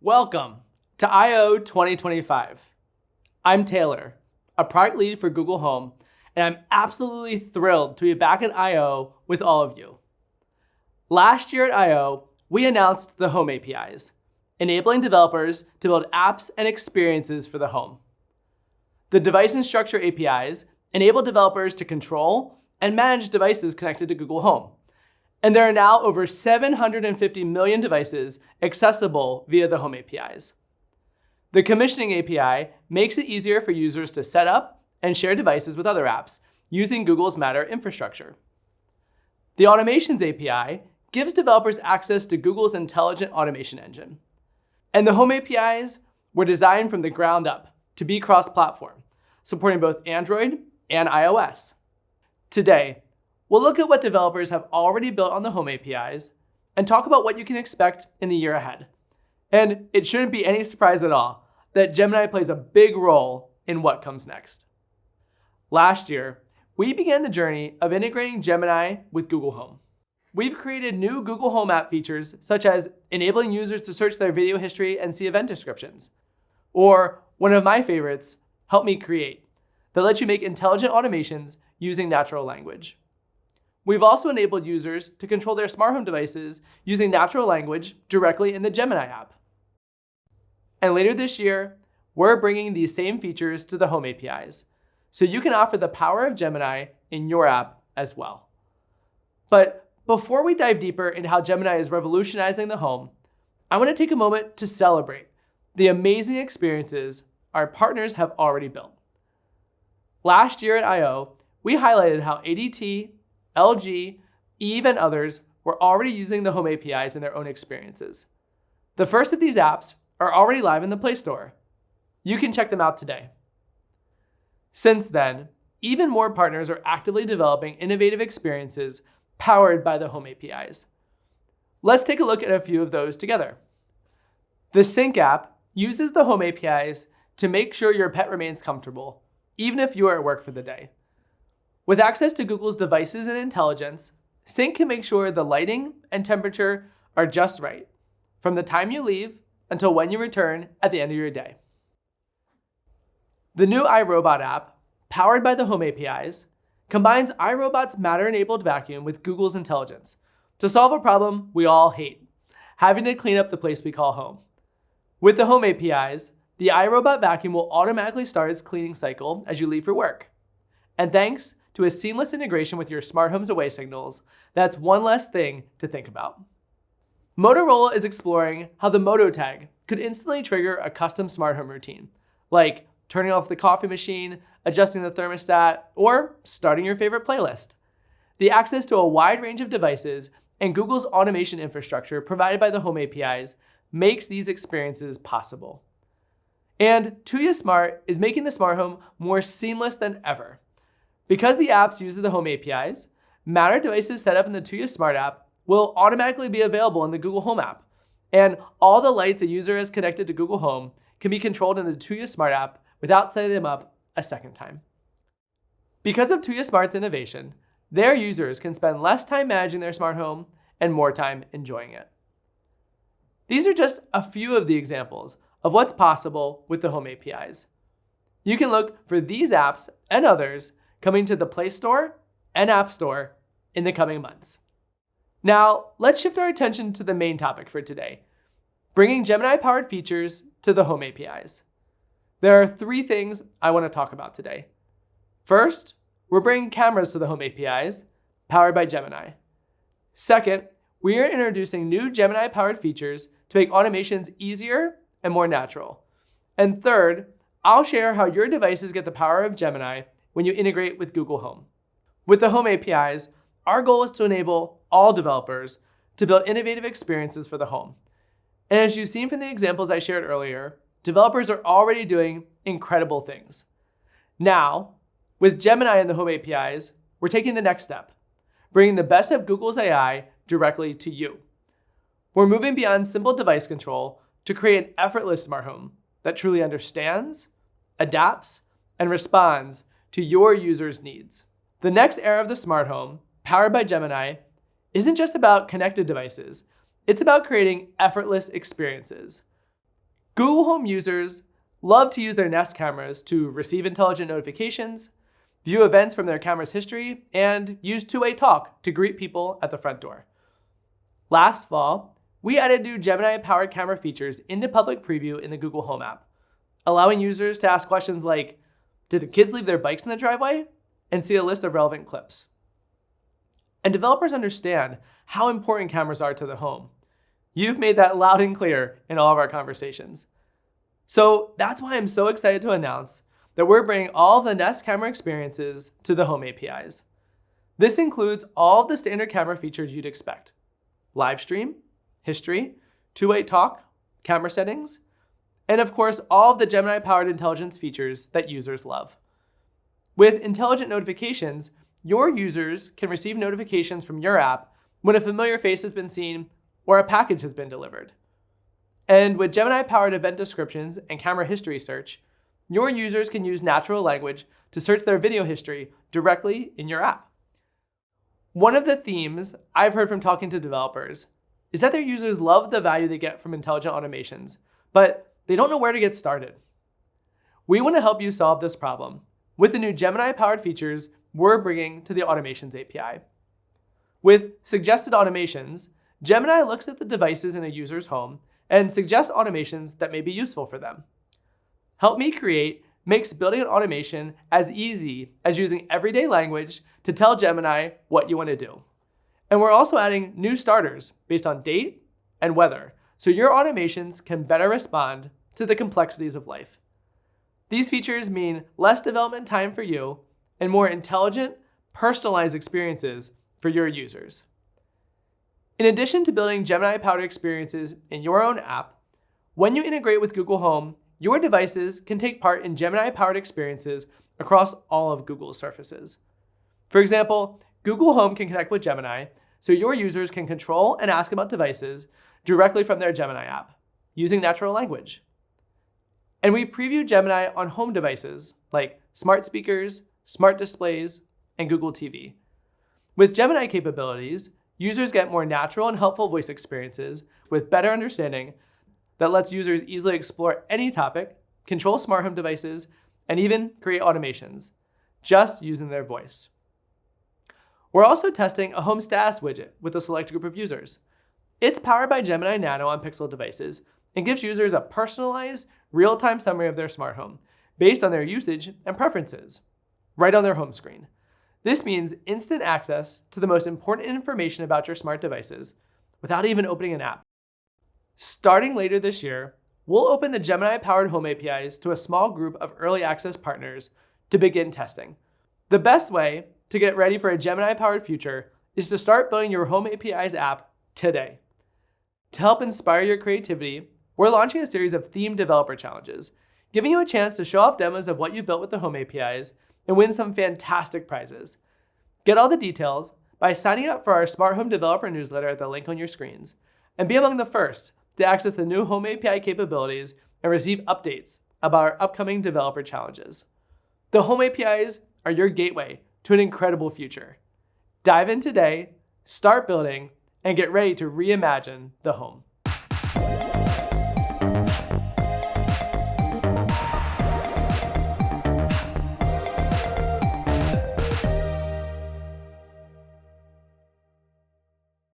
Welcome to I/O 2025. I'm Taylor, a product lead for Google Home, and I'm absolutely thrilled to be back at I/O with all of you. Last year at I/O, we announced the Home APIs, enabling developers to build apps and experiences for the home. The Device and Structure APIs enable developers to control and manage devices connected to Google Home. And there are now over 750 million devices accessible via the Home APIs. The Commissioning API makes it easier for users to set up and share devices with other apps using Google's Matter infrastructure. The Automations API gives developers access to Google's intelligent automation engine. And the Home APIs were designed from the ground up to be cross-platform, supporting both Android and iOS. Today, we'll look at what developers have already built on the Home APIs and talk about what you can expect in the year ahead. And it shouldn't be any surprise at all that Gemini plays a big role in what comes next. Last year, we began the journey of integrating Gemini with Google Home. We've created new Google Home app features such as enabling users to search their video history and see event descriptions. Or one of my favorites, Help Me Create, that lets you make intelligent automations using natural language. We've also enabled users to control their smart home devices using natural language directly in the Gemini app. And later this year, we're bringing these same features to the Home APIs, so you can offer the power of Gemini in your app as well. But before we dive deeper into how Gemini is revolutionizing the home, I want to take a moment to celebrate the amazing experiences our partners have already built. Last year at I/O, we highlighted how ADT, LG, Eve, and others were already using the Home APIs in their own experiences. The first of these apps are already live in the Play Store. You can check them out today. Since then, even more partners are actively developing innovative experiences powered by the Home APIs. Let's take a look at a few of those together. The Sync app uses the Home APIs to make sure your pet remains comfortable, even if you are at work for the day. With access to Google's devices and intelligence, Sync can make sure the lighting and temperature are just right, from the time you leave until when you return at the end of your day. The new iRobot app, powered by the Home APIs, combines iRobot's Matter-enabled vacuum with Google's intelligence to solve a problem we all hate, having to clean up the place we call home. With the Home APIs, the iRobot vacuum will automatically start its cleaning cycle as you leave for work. And thanks to a seamless integration with your smart home's away signals, that's one less thing to think about. Motorola is exploring how the Moto tag could instantly trigger a custom smart home routine, like turning off the coffee machine, adjusting the thermostat, or starting your favorite playlist. The access to a wide range of devices and Google's automation infrastructure provided by the Home APIs makes these experiences possible. And Tuya Smart is making the smart home more seamless than ever. Because the apps use the Home APIs, Matter devices set up in the Tuya Smart app will automatically be available in the Google Home app. And all the lights a user has connected to Google Home can be controlled in the Tuya Smart app without setting them up a second time. Because of Tuya Smart's innovation, their users can spend less time managing their smart home and more time enjoying it. These are just a few of the examples of what's possible with the Home APIs. You can look for these apps and others coming to the Play Store and App Store in the coming months. Now, let's shift our attention to the main topic for today, bringing Gemini-powered features to the Home APIs. There are three things I want to talk about today. First, we're bringing cameras to the Home APIs, powered by Gemini. Second, we are introducing new Gemini-powered features to make automations easier and more natural. And third, I'll share how your devices get the power of Gemini when you integrate with Google Home. With the Home APIs, our goal is to enable all developers to build innovative experiences for the home. And as you've seen from the examples I shared earlier, developers are already doing incredible things. Now, with Gemini and the Home APIs, we're taking the next step, bringing the best of Google's AI directly to you. We're moving beyond simple device control to create an effortless smart home that truly understands, adapts, and responds to your users' needs. The next era of the smart home, powered by Gemini, isn't just about connected devices. It's about creating effortless experiences. Google Home users love to use their Nest cameras to receive intelligent notifications, view events from their camera's history, and use two-way talk to greet people at the front door. Last fall, we added new Gemini-powered camera features into public preview in the Google Home app, allowing users to ask questions like, did the kids leave their bikes in the driveway? And see a list of relevant clips. And developers understand how important cameras are to the home. You've made that loud and clear in all of our conversations. So that's why I'm so excited to announce that we're bringing all of the Nest camera experiences to the Home APIs. This includes all of the standard camera features you'd expect: live stream, history, two-way talk, camera settings, and of course, all of the Gemini-powered intelligence features that users love. With intelligent notifications, your users can receive notifications from your app when a familiar face has been seen or a package has been delivered. And with Gemini-powered event descriptions and camera history search, your users can use natural language to search their video history directly in your app. One of the themes I've heard from talking to developers is that their users love the value they get from intelligent automations, but they don't know where to get started. We want to help you solve this problem with the new Gemini-powered features we're bringing to the Automations API. With suggested automations, Gemini looks at the devices in a user's home and suggests automations that may be useful for them. Help Me Create makes building an automation as easy as using everyday language to tell Gemini what you want to do. And we're also adding new starters based on date and weather, so your automations can better respond to the complexities of life. These features mean less development time for you and more intelligent, personalized experiences for your users. In addition to building Gemini-powered experiences in your own app, when you integrate with Google Home, your devices can take part in Gemini-powered experiences across all of Google's surfaces. For example, Google Home can connect with Gemini, so your users can control and ask about devices directly from their Gemini app, using natural language. And we've previewed Gemini on home devices like smart speakers, smart displays, and Google TV. With Gemini capabilities, users get more natural and helpful voice experiences with better understanding that lets users easily explore any topic, control smart home devices, and even create automations, just using their voice. We're also testing a home status widget with a select group of users. It's powered by Gemini Nano on Pixel devices and gives users a personalized, real-time summary of their smart home based on their usage and preferences, right on their home screen. This means instant access to the most important information about your smart devices without even opening an app. Starting later this year, we'll open the Gemini-powered Home APIs to a small group of early access partners to begin testing. The best way to get ready for a Gemini-powered future is to start building your Home APIs app today. To help inspire your creativity, we're launching a series of themed developer challenges, giving you a chance to show off demos of what you built with the Home APIs and win some fantastic prizes. Get all the details by signing up for our Smart Home Developer newsletter at the link on your screens, and be among the first to access the new Home API capabilities and receive updates about our upcoming developer challenges. The Home APIs are your gateway to an incredible future. Dive in today, start building, and get ready to reimagine the home.